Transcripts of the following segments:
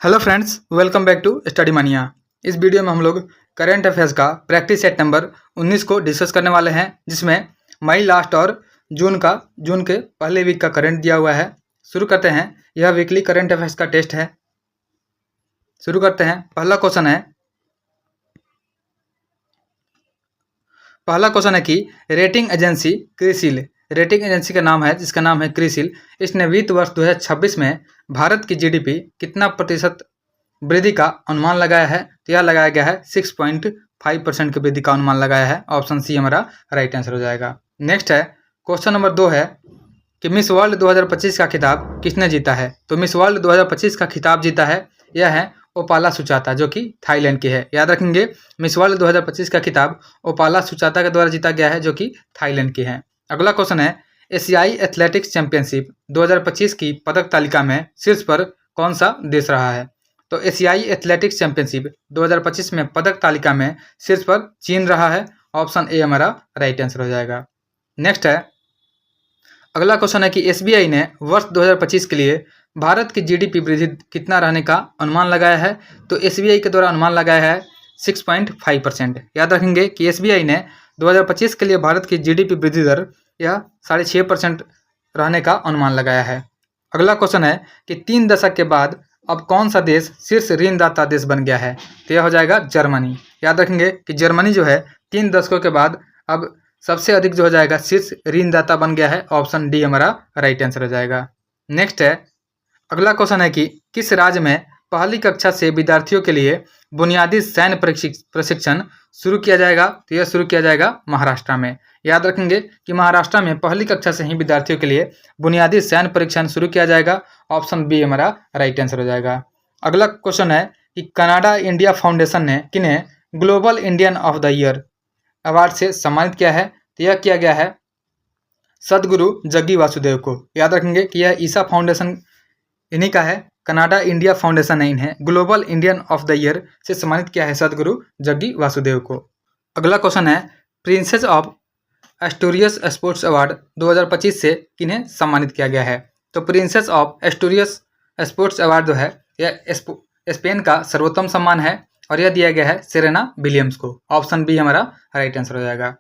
Hello friends, welcome back to Study Mania. इस video में हम लोग करंट अफेयर्स का प्रैक्टिस सेट नंबर 19 को डिस्कस करने वाले हैं, जिसमें मई लास्ट और जून के पहले वीक का करंट दिया हुआ है। शुरू करते हैं। यह वीकली करंट अफेयर्स का टेस्ट है। शुरू करते हैं। पहला क्वेश्चन है कि रेटिंग एजेंसी का नाम है, जिसका नाम है क्रिसिल। इसने वित्त वर्ष 2026 में भारत की जीडीपी कितना प्रतिशत वृद्धि का अनुमान लगाया है? तो यह लगाया गया है 6.5% की वृद्धि का अनुमान लगाया है। ऑप्शन सी हमारा राइट आंसर हो जाएगा। नेक्स्ट है, क्वेश्चन नंबर 2 है कि मिस वर्ल्ड 2025 का खिताब किसने जीता है? तो मिस वर्ल्ड 2025 का खिताब जीता है, यह है ओपाला सुचाता, जो कि थाईलैंड की है। याद रखेंगे, मिस वर्ल्ड 2025 का खिताब ओपाला सुचाता के द्वारा जीता गया है, जो कि थाईलैंड की है। अगला क्वेश्चन है, एशियाई एथलेटिक्स चैंपियनशिप 2025 की पदक तालिका में शीर्ष पर कौन सा देश रहा है? तो एशियाई एथलेटिक्स चैंपियनशिप 2025 में पदक तालिका में शीर्ष पर चीन रहा है। ऑप्शन ए हमारा राइट आंसर हो जाएगा। नेक्स्ट है, अगला क्वेश्चन है कि एसबीआई ने वर्ष 2025 के लिए भारत की जीडीपी वृद्धि कितना रहने का अनुमान लगाया है? तो एसबीआई के द्वारा अनुमान लगाया है 6.5%। याद रखेंगे कि एसबीआई ने 2025 के लिए भारत की जीडीपी वृद्धि दर यह 6.5% रहने का अनुमान लगाया है। अगला क्वेश्चन है कि 3 दशक के बाद अब कौन सा देश शीर्ष ऋणदाता देश बन गया है? तो यह हो जाएगा जर्मनी। याद रखेंगे कि जर्मनी जो है 3 दशकों के बाद अब सबसे अधिक जो हो जाएगा शीर्ष ऋणदाता बन गया है। ऑप्शन डी हमारा राइट आंसर हो जाएगा। नेक्स्ट है, अगला क्वेश्चन है कि किस राज्य में पहली कक्षा से विद्यार्थियों के लिए बुनियादी सैन्य प्रशिक्षण शुरू किया जाएगा? तो यह शुरू किया जाएगा महाराष्ट्र में। याद रखेंगे कि महाराष्ट्र में पहली कक्षा से ही विद्यार्थियों के लिए बुनियादी सैन्य परीक्षण शुरू किया जाएगा। ऑप्शन बी हमारा राइट आंसर हो जाएगा। अगला क्वेश्चन है कि कनाडा इंडिया फाउंडेशन ने किन्हें global Indian of the year award से सम्मानित किया है? तो यह किया गया है सदगुरु जग्गी वासुदेव को। याद रखेंगे कि यह ईसा फाउंडेशन इन्हीं का है। कनाडा इंडिया फाउंडेशन ने इन्हें global Indian of the year से सम्मानित किया है, सदगुरु जग्गी वासुदेव को। अगला क्वेश्चन है, princess of Asturias sports award 2025 से किन्हें सम्मानित किया गया है? तो princess of Asturias sports award जो है यह स्पेन का सर्वोत्तम सम्मान है और यह दिया गया है सेरेना विलियम्स को। ऑप्शन बी हमारा राइट आंसर हो जाएगा।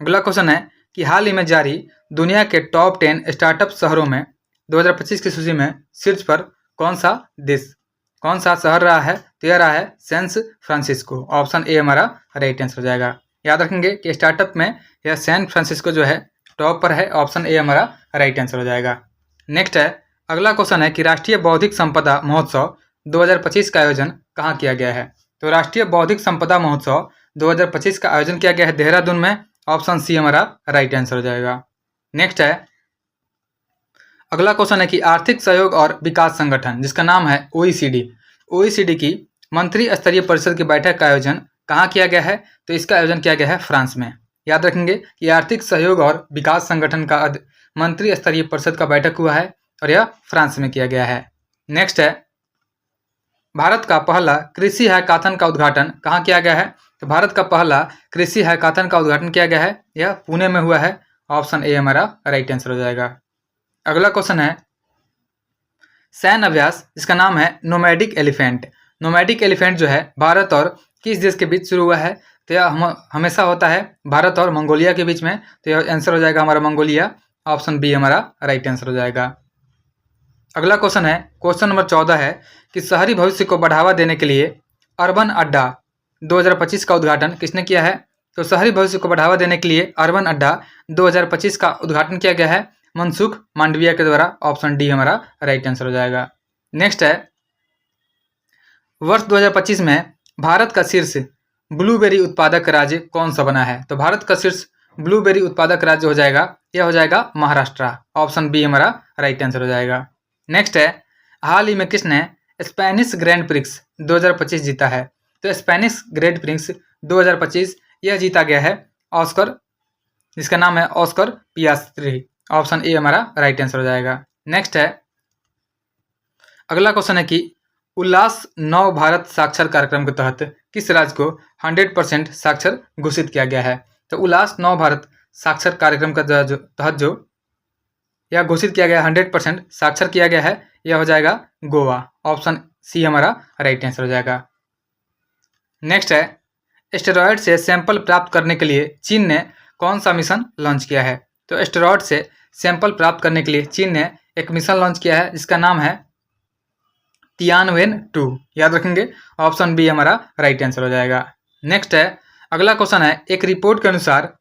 अगला क्वेश्चन है कि हाल ही में जारी दुनिया के टॉप 10 स्टार्टअप शहरों में 2025 की सूची में शीर्ष पर कौन सा शहर रहा है? तो यह रहा है सैन फ्रांसिस्को। ऑप्शन ए हमारा राइट आंसर हो जाएगा। याद रखेंगे कि स्टार्टअप में यह सैन फ्रांसिस्को जो है टॉप पर है। ऑप्शन ए हमारा राइट आंसर हो जाएगा। नेक्स्ट है, अगला क्वेश्चन है कि राष्ट्रीय बौद्धिक संपदा महोत्सव 2025 का आयोजन कहाँ किया गया है? तो राष्ट्रीय बौद्धिक संपदा महोत्सव 2025 का आयोजन किया गया है देहरादून में। ऑप्शन सी हमारा राइट आंसर हो जाएगा। नेक्स्ट है, अगला क्वेश्चन है कि आर्थिक सहयोग और विकास संगठन, जिसका नाम है ओईसीडी की मंत्री स्तरीय परिषद की बैठक का आयोजन कहाँ किया गया है? तो इसका आयोजन किया गया है फ्रांस में। याद रखेंगे कि आर्थिक सहयोग और विकास संगठन का मंत्री स्तरीय परिषद का बैठक हुआ है और यह फ्रांस में किया गया है। नेक्स्ट है, भारत का पहला कृषि हैकाथन का उद्घाटन कहाँ किया गया है? तो भारत का पहला कृषि हैकाथन का उद्घाटन किया गया है, यह पुणे में हुआ है। ऑप्शन ए हमारा राइट आंसर हो जाएगा। अगला क्वेश्चन है, सैन्य अभ्यास जिसका नाम है नोमैडिक एलिफेंट जो है भारत और किस देश के बीच शुरू हुआ है? तो यह हमेशा होता है भारत और मंगोलिया के बीच में। तो यह आंसर हो जाएगा हमारा मंगोलिया। ऑप्शन बी हमारा राइट आंसर हो जाएगा। अगला क्वेश्चन है, क्वेश्चन नंबर 14 है कि शहरी भविष्य को बढ़ावा देने के लिए अर्बन अड्डा 2025 का उद्घाटन किसने किया है? तो शहरी भविष्य को बढ़ावा देने के लिए अर्बन अड्डा 2025 का उद्घाटन किया गया है मनसुख मांडविया के द्वारा। ऑप्शन डी हमारा राइट आंसर हो जाएगा। नेक्स्ट है, वर्ष 2025 में भारत का शीर्ष ब्लूबेरी उत्पादक राज्य कौन सा बना है? तो भारत का शीर्ष ब्लूबेरी उत्पादक राज्य हो जाएगा, यह हो जाएगा महाराष्ट्र। ऑप्शन बी हमारा राइट आंसर हो जाएगा। नेक्स्ट है, हाल ही में किसने स्पेनिश ग्रैंड प्रिक्स 2025 जीता है? तो स्पेनिश ग्रैंड प्रिक्स 2025 यह जीता गया है ऑस्कर, जिसका नाम है ऑस्कर पियास्त्री। ऑप्शन ए हमारा राइट आंसर हो जाएगा। नेक्स्ट है, अगला क्वेश्चन है कि उल्लास नव भारत साक्षर कार्यक्रम के तहत किस राज्य को 100% साक्षर घोषित किया गया है? तो उल्लास नव भारत साक्षर कार्यक्रम के तहत जो यह घोषित किया गया 100% साक्षर किया गया है, यह हो जाएगा गोवा। ऑप्शन सी हमारा राइट आंसर हो जाएगा। नेक्स्ट है, एस्टेरॉयड से सैंपल प्राप्त करने के लिए चीन ने कौन सा मिशन लॉन्च किया है? तो एस्टेरॉयड से सैंपल प्राप्त करने के लिए चीन ने एक मिशन लॉन्च किया है जिसका नाम है तियानवेन-2। याद रखेंगे, ऑप्शन बी हमारा राइट आंसर हो जाएगा। नेक्स्ट है, अगला क्वेश्चन है, एक रिपोर्ट के अनुसार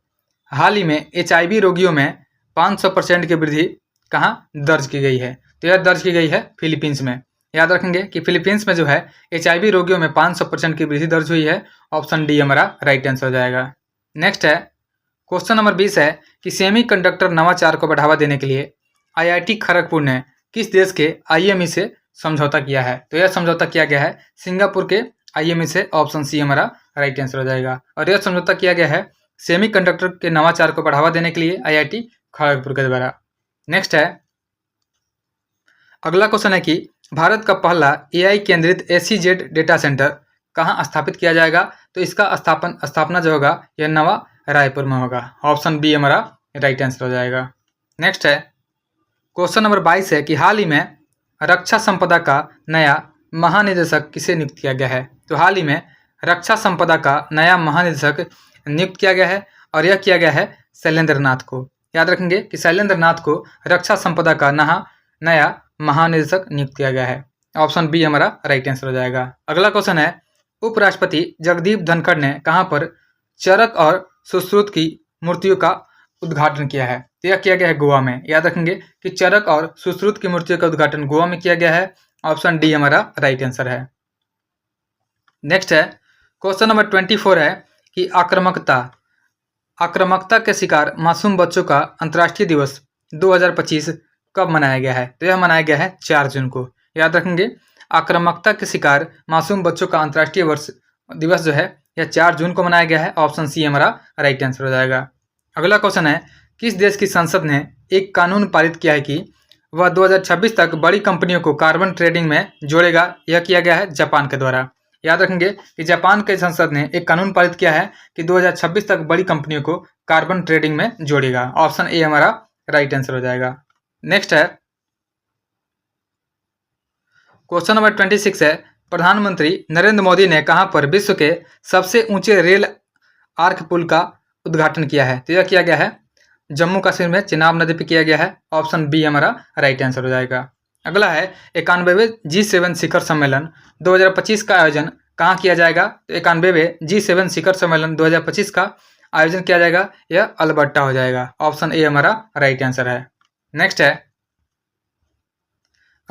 हाल ही में HIV रोगियों में 500% की वृद्धि कहाँ दर्ज की गई है? तो यह दर्ज की गई है फिलीपींस में। याद रखेंगे कि फिलीपींस में जो है HIV रोगियों में 500% की वृद्धि दर्ज हुई है। ऑप्शन डी हमारा राइट आंसर हो जाएगा। नेक्स्ट है, क्वेश्चन नंबर 20 है कि सेमीकंडक्टर नवाचार को बढ़ावा देने के लिए IIT खड़गपुर ने किस देश के IME से समझौता किया है? तो यह समझौता किया गया है सिंगापुर के IME से। ऑप्शन सी हमारा राइट आंसर हो जाएगा। और यह समझौता किया गया है सेमीकंडक्टर के नवाचार को बढ़ावा देने के लिए IIT खड़गपुर के द्वारा। नेक्स्ट है, अगला क्वेश्चन है कि भारत का पहला AI केंद्रित SEZ डेटा सेंटर कहाँ स्थापित किया जाएगा? तो इसका स्थापना जो होगा यह नवा रायपुर में होगा। ऑप्शन बी हमारा राइट आंसर हो जाएगा। नेक्स्ट है, क्वेश्चन नंबर 22 है कि हाल ही में रक्षा संपदा का नया महानिदेशक किसे नियुक्त किया गया है? तो हाल ही में रक्षा संपदा का नया महानिदेशक नियुक्त किया गया है और यह किया गया है शैलेंद्र नाथ को। याद रखेंगे कि शैलेंद्र नाथ को रक्षा संपदा का नया महानिदेशक नियुक्त किया गया है। ऑप्शन बी हमारा राइट आंसर हो जाएगा। अगला क्वेश्चन है, उपराष्ट्रपति जगदीप धनखड़ ने कहाँ पर चरक और सुश्रुत की मूर्तियों का उद्घाटन किया है? तो यह किया गया है गोवा में। याद रखेंगे कि चरक और सुश्रुत की मूर्तियों का उद्घाटन गोवा में किया गया है। ऑप्शन डी हमारा राइट आंसर है। नेक्स्ट है, क्वेश्चन नंबर 24 है कि आक्रामकता के शिकार मासूम बच्चों का अंतर्राष्ट्रीय दिवस 2025 कब मनाया गया है? तो यह मनाया गया है 4 जून को। याद रखेंगे, आक्रामकता के शिकार मासूम बच्चों का अंतर्राष्ट्रीय दिवस जो है यह 4 जून को मनाया गया है। ऑप्शन सी हमारा राइट आंसर हो जाएगा। अगला क्वेश्चन है, किस देश की संसद ने एक कानून पारित किया है कि वह 2026 तक बड़ी कंपनियों को कार्बन ट्रेडिंग में जोड़ेगा? यह किया गया है जापान के द्वारा। याद रखेंगे कि जापान के संसद ने एक कानून पारित किया है कि 2026 तक बड़ी कंपनियों को कार्बन ट्रेडिंग में जोड़ेगा। ऑप्शन ए हमारा राइट आंसर हो जाएगा। नेक्स्ट है, क्वेश्चन नंबर 26 है, प्रधानमंत्री नरेंद्र मोदी ने कहां पर विश्व के सबसे ऊंचे रेल आर्क पुल का उद्घाटन किया है? तो यह किया गया है जम्मू कश्मीर में चिनाब नदी पर किया गया है। ऑप्शन बी हमारा राइट आंसर हो जाएगा। अगला है, 91वें G7 शिखर सम्मेलन 2025 का आयोजन कहाँ किया जाएगा? तो 91वें G7 शिखर सम्मेलन 2025 का आयोजन किया जाएगा, यह अल्बर्टा हो जाएगा। ऑप्शन ए हमारा राइट आंसर है। नेक्स्ट है,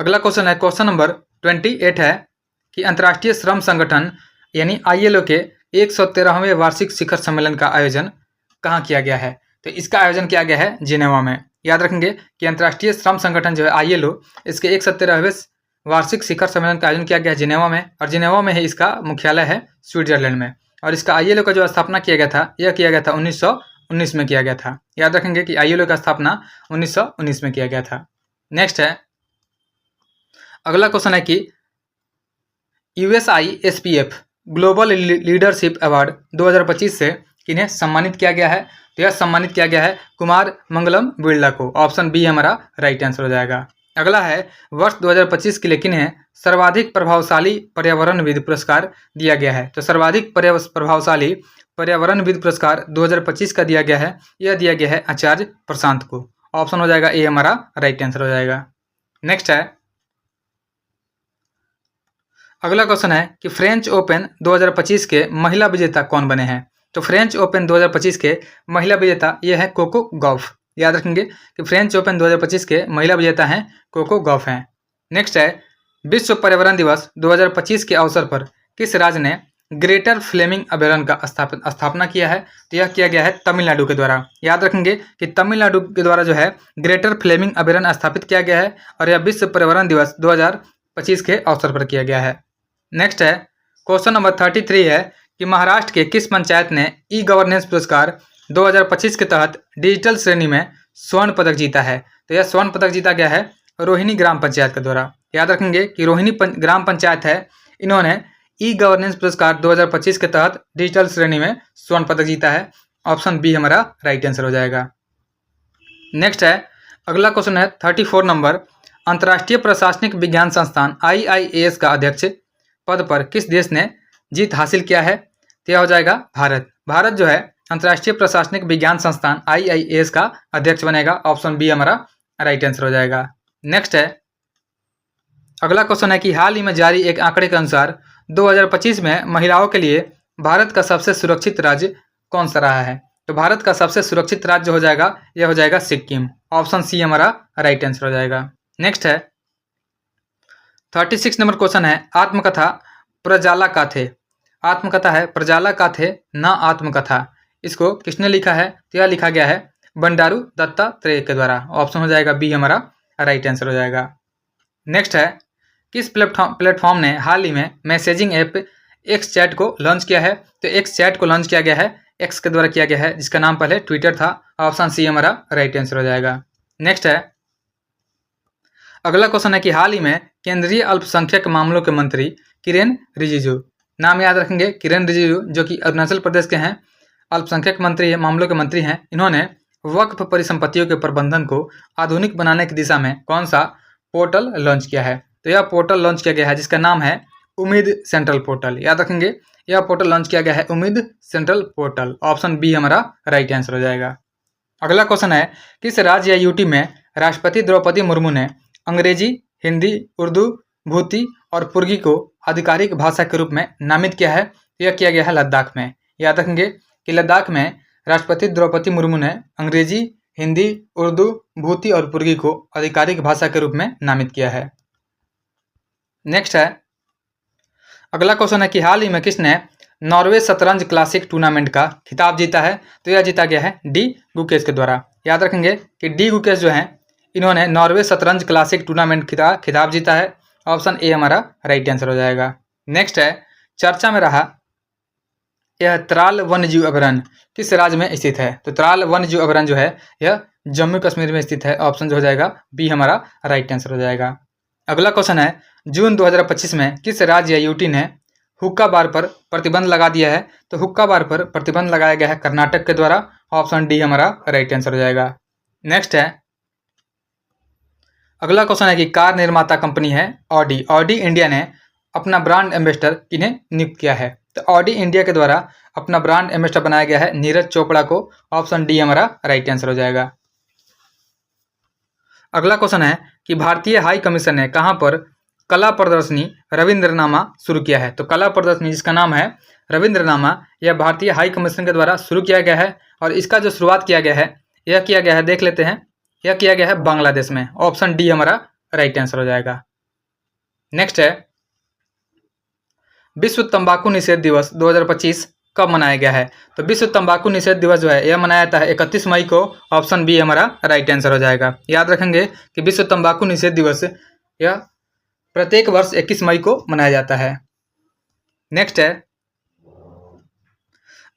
अगला क्वेश्चन है, क्वेश्चन नंबर 28 है कि अंतर्राष्ट्रीय श्रम संगठन यानी ILO के 113वें वार्षिक शिखर सम्मेलन का आयोजन कहाँ किया गया है? तो इसका आयोजन किया गया है जिनेवा में। याद रखेंगे कि अंतर्राष्ट्रीय श्रम संगठन जो है ILO, इसके 117वें वार्षिक शिखर सम्मेलन का आयोजन किया गया है जिनेवा में। और जिनेवा में ही इसका मुख्यालय है स्विट्जरलैंड में। और इसका ILO का जो स्थापना किया गया था यह किया गया था 1919 में किया गया था। याद रखेंगे कि ILO का स्थापना 1919 में किया गया था। नेक्स्ट है, अगला क्वेश्चन है कि USISPF ग्लोबल लीडरशिप अवार्ड 2025 से किन्हें सम्मानित किया गया है? तो यह सम्मानित किया गया है कुमार मंगलम बिरला को। ऑप्शन बी हमारा राइट आंसर हो जाएगा। अगला है, वर्ष 2025 के लिए किन्हें सर्वाधिक प्रभावशाली पर्यावरणविद पुरस्कार दिया गया है? तो सर्वाधिक प्रभावशाली पर्यावरणविद पुरस्कार 2025 का दिया गया है, यह दिया गया है आचार्य प्रशांत को। ऑप्शन हो जाएगा ए हमारा राइट आंसर हो जाएगा। नेक्स्ट है, अगला क्वेश्चन है कि फ्रेंच ओपन 2025 के महिला विजेता कौन बने हैं? तो फ्रेंच ओपन 2025 के महिला विजेता ये है कोको गॉफ। याद रखेंगे कि फ्रेंच ओपन 2025 के महिला विजेता हैं कोको गॉफ हैं। नेक्स्ट है, विश्व पर्यावरण दिवस 2025 के अवसर पर किस राज्य ने ग्रेटर फ्लेमिंग अभयारण्य का स्थापना किया है? तो यह किया गया है तमिलनाडु के द्वारा। याद रखेंगे कि तमिलनाडु के द्वारा जो है ग्रेटर फ्लेमिंग अभयारण्य स्थापित किया गया है और यह विश्व पर्यावरण दिवस 2025 के अवसर पर किया गया है। नेक्स्ट है, क्वेश्चन नंबर 33 है कि महाराष्ट्र के किस पंचायत ने ई गवर्नेंस पुरस्कार 2025 के तहत डिजिटल श्रेणी में स्वर्ण पदक जीता है? तो यह स्वर्ण पदक जीता गया है रोहिणी ग्राम पंचायत के द्वारा। याद रखेंगे कि रोहिणी ग्राम पंचायत है, इन्होंने ई गवर्नेंस पुरस्कार 2025 के तहत डिजिटल श्रेणी में स्वर्ण पदक जीता है। ऑप्शन बी हमारा राइट आंसर हो जाएगा। नेक्स्ट है, अगला क्वेश्चन है 34 नंबर, अंतर्राष्ट्रीय प्रशासनिक विज्ञान संस्थान IIAS का अध्यक्ष पद पर किस देश ने जीत हासिल किया है? तो यह हो जाएगा भारत। भारत जो है अंतर्राष्ट्रीय प्रशासनिक विज्ञान संस्थान IIAS का अध्यक्ष बनेगा। ऑप्शन बी हमारा राइट आंसर हो जाएगा। नेक्स्ट है, अगला क्वेश्चन है कि हाल ही में जारी एक आंकड़े के अनुसार 2025 में महिलाओं के लिए भारत का सबसे सुरक्षित राज्य कौन सा रहा है? तो भारत का सबसे सुरक्षित राज्य हो जाएगा, यह हो जाएगा सिक्किम। ऑप्शन सी हमारा राइट आंसर हो जाएगा। नेक्स्ट है 36 नंबर क्वेश्चन है, आत्मकथा प्रजाला काथे। आत्मकथा है प्रजाला काथे न आत्मकथा, इसको किसने लिखा है? तो यह लिखा गया है बंडारू दत्तात्रेय के द्वारा। ऑप्शन हो जाएगा बी हमारा राइट आंसर हो जाएगा। नेक्स्ट है, किस प्लेटफॉर्म ने हाल ही में मैसेजिंग ऐप एक्स चैट को लॉन्च किया है? तो एक्स चैट को लॉन्च किया गया है एक्स के द्वारा किया गया है, जिसका नाम पहले ट्विटर था। ऑप्शन सी हमारा राइट आंसर हो जाएगा। नेक्स्ट है, अगला क्वेश्चन है कि हाल ही में केंद्रीय अल्पसंख्यक मामलों के मंत्री किरेन रिजिजू, नाम याद रखेंगे किरेन रिजिजू, जो कि अरुणाचल प्रदेश के हैं, अल्पसंख्यक मंत्री मामलों के मंत्री हैं। इन्होंने वक्फ परिसंपत्तियों के प्रबंधन को आधुनिक बनाने की दिशा में कौन सा पोर्टल लॉन्च किया है? तो यह पोर्टल लॉन्च किया गया है जिसका नाम है उम्मीद सेंट्रल पोर्टल। याद रखेंगे यह पोर्टल लॉन्च किया गया है उम्मीद सेंट्रल पोर्टल। ऑप्शन बी हमारा राइट आंसर हो जाएगा। अगला क्वेश्चन है, किस राज्य या यूटी में राष्ट्रपति द्रौपदी मुर्मू ने अंग्रेजी, हिंदी, उर्दू, भूती और पुर्गी को आधिकारिक भाषा के रूप में नामित किया है? यह किया गया है लद्दाख में। याद रखेंगे कि लद्दाख में राष्ट्रपति द्रौपदी मुर्मू ने अंग्रेजी, हिंदी, उर्दू, भूती और पुर्गी को आधिकारिक भाषा के रूप में नामित किया है। नेक्स्ट है, अगला क्वेश्चन है कि हाल ही में किसने नॉर्वे शतरंज क्लासिक टूर्नामेंट का खिताब जीता है? तो यह जीता गया है डी गुकेश के द्वारा। याद रखेंगे कि डी गुकेश जो है इन्होंने नॉर्वे शतरंज क्लासिक टूर्नामेंट खिताब जीता है। ऑप्शन ए हमारा राइट आंसर हो जाएगा। नेक्स्ट है, चर्चा में रहा यह त्राल वन्यजीव अभयारण्य किस राज्य में स्थित है? तो त्राल वन्यजीव अभयारण्य जो है यह जम्मू कश्मीर में स्थित है। ऑप्शन जो हो जाएगा बी हमारा राइट आंसर हो जाएगा। अगला क्वेश्चन है, जून 2025 में किस राज्य या यूटी ने हुक्का बार पर प्रतिबंध लगा दिया है? तो हुक्का बार पर प्रतिबंध लगाया गया है कर्नाटक के द्वारा। ऑप्शन डी हमारा राइट आंसर हो जाएगा। नेक्स्ट है, अगला क्वेश्चन है कि कार निर्माता कंपनी है ऑडी। ऑडी इंडिया ने अपना ब्रांड एम्बेसडर किन्हें नियुक्त किया है? तो ऑडी इंडिया के द्वारा अपना ब्रांड एम्बेसडर बनाया गया है नीरज चोपड़ा को। ऑप्शन डी हमारा राइट आंसर हो जाएगा। अगला क्वेश्चन है कि भारतीय हाई कमीशन ने कहां पर कला प्रदर्शनी रविंद्रनामा शुरू किया है? तो कला प्रदर्शनी जिसका नाम है रविंद्रनामा, यह भारतीय हाई कमीशन के द्वारा शुरू किया गया है और इसका जो शुरुआत किया गया है यह किया गया है, देख लेते हैं, यह किया गया है बांग्लादेश में। ऑप्शन डी हमारा राइट आंसर हो जाएगा। नेक्स्ट है, विश्व तंबाकू निषेध दिवस 2025 कब मनाया गया है? तो विश्व तंबाकू निषेध दिवस जो है यह मनाया जाता है 31 मई को। ऑप्शन बी हमारा राइट आंसर हो जाएगा। याद रखेंगे कि विश्व तंबाकू निषेध दिवस यह प्रत्येक वर्ष 21 मई को मनाया जाता है। नेक्स्ट है,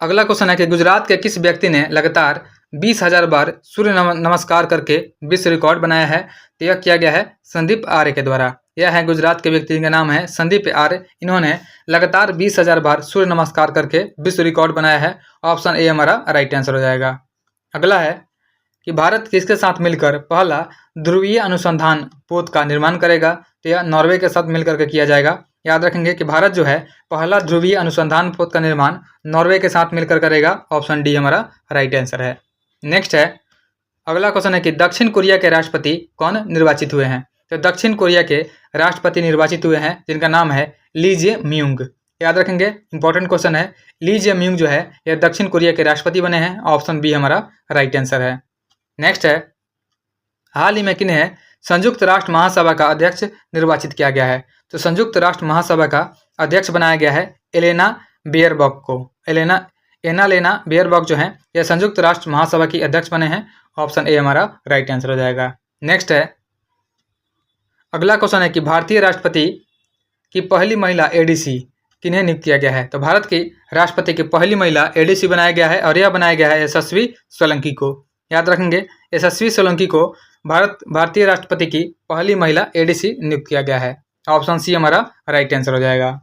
अगला क्वेश्चन है कि गुजरात के किस व्यक्ति ने लगातार 20,000 बार सूर्य नमस्कार करके विश्व रिकॉर्ड बनाया है? तो यह किया गया है संदीप आर्य के द्वारा। यह है गुजरात के व्यक्ति का नाम है संदीप आर्य। इन्होंने लगातार 20,000 बार सूर्य नमस्कार करके विश्व रिकॉर्ड बनाया है। ऑप्शन ए हमारा राइट आंसर हो जाएगा। अगला है कि भारत किसके साथ मिलकर पहला ध्रुवीय अनुसंधान पोत का निर्माण करेगा? तो यह नॉर्वे के साथ मिलकर के किया जाएगा। याद रखेंगे कि भारत जो है पहला ध्रुवीय अनुसंधान पोत का निर्माण नॉर्वे के साथ मिलकर करेगा। ऑप्शन डी हमारा राइट आंसर है। नेक्स्ट है, अगला क्वेश्चन है कि दक्षिण कोरिया के राष्ट्रपति कौन निर्वाचित हुए हैं? तो दक्षिण कोरिया के राष्ट्रपति निर्वाचित हुए हैं जिनका नाम है ली जे म्यूंग। याद रखेंगे इंपॉर्टेंट क्वेश्चन है, ली जे म्यूंग जो है यह दक्षिण कोरिया के राष्ट्रपति बने हैं। ऑप्शन बी हमारा राइट आंसर है। नेक्स्ट है, हाल ही में किन्हें संयुक्त राष्ट्र महासभा का अध्यक्ष निर्वाचित किया गया है? तो संयुक्त राष्ट्र महासभा का अध्यक्ष बनाया गया है एलेना बेयरबॉक को। एनालेना बेयरबॉक जो है यह संयुक्त राष्ट्र महासभा की अध्यक्ष बने हैं। ऑप्शन ए हमारा राइट आंसर हो जाएगा। नेक्स्ट है, अगला क्वेश्चन है कि भारतीय राष्ट्रपति की पहली महिला एडीसी किन्हें नियुक्त किया गया है? तो भारत की राष्ट्रपति की पहली महिला एडीसी बनाया गया है और यह बनाया गया है यशस्वी सोलंकी को। याद रखेंगे यशस्वी सोलंकी को भारतीय राष्ट्रपति की पहली महिला एडीसी नियुक्त किया गया है। ऑप्शन सी हमारा राइट आंसर हो जाएगा।